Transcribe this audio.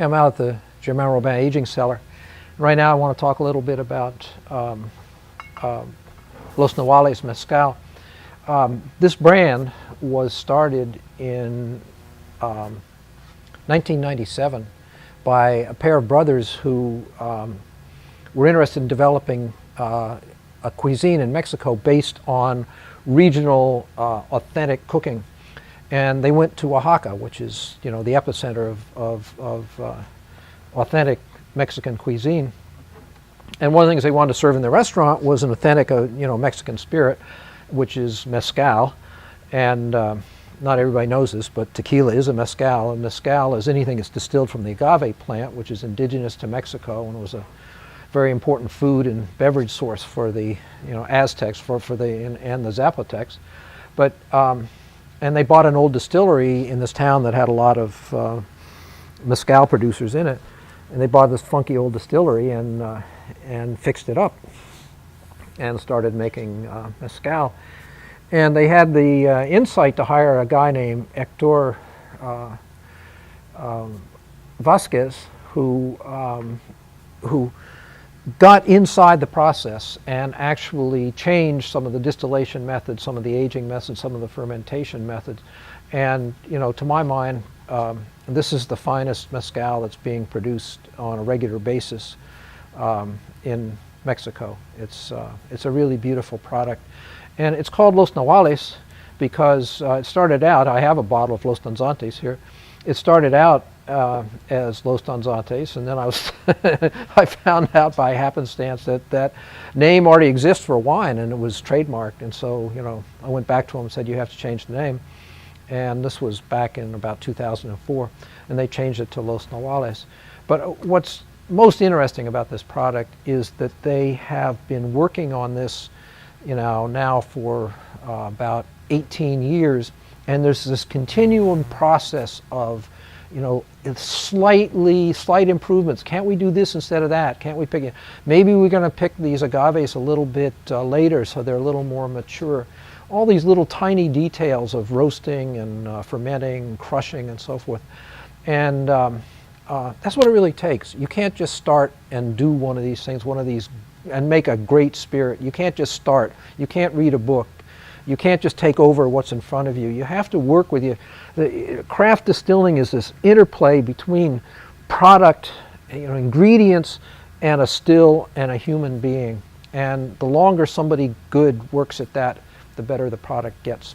I'm out at the Germain Robin Aging Cellar. Right now I want to talk a little bit about Los Nahuales Mezcal. This brand was started in 1997 by a pair of brothers who were interested in developing a cuisine in Mexico based on regional authentic cooking. And they went to Oaxaca, which is, the epicenter of authentic Mexican cuisine. And one of the things they wanted to serve in their restaurant was an authentic, Mexican spirit, which is mezcal. And not everybody knows this, but tequila is a mezcal. And mezcal is anything that's distilled from the agave plant, which is indigenous to Mexico and was a very important food and beverage source for the, Aztecs and the Zapotecs. But and they bought an old distillery in this town that had a lot of mezcal producers in it, and they bought this funky old distillery and fixed it up and started making mezcal. And they had the insight to hire a guy named Hector Vasquez, who got inside the process and actually changed some of the distillation methods, some of the aging methods, some of the fermentation methods. And, to my mind, this is the finest mezcal that's being produced on a regular basis in Mexico. It's a really beautiful product. And it's called Los Nahuales because it started out, I have a bottle of Los Danzantes here. It started out as Los Danzantes, and then I found out by happenstance that name already exists for wine, and it was trademarked. And so, I went back to them and said, you have to change the name. And this was back in about 2004, and they changed it to Los Nahuales. But what's most interesting about this product is that they have been working on this, now for about 18 years, and there's this continuum process of slight improvements. Can't we do this instead of that? Can't we pick it? Maybe we're going to pick these agaves a little bit later so they're a little more mature. All these little tiny details of roasting and fermenting, crushing, and so forth. And that's what it really takes. You can't just start and do one of these things, and make a great spirit. You can't just start. You can't read a book. You can't just take over what's in front of you. You have to work with you. Craft distilling is this interplay between product, ingredients, and a still and a human being. And the longer somebody good works at that, the better the product gets.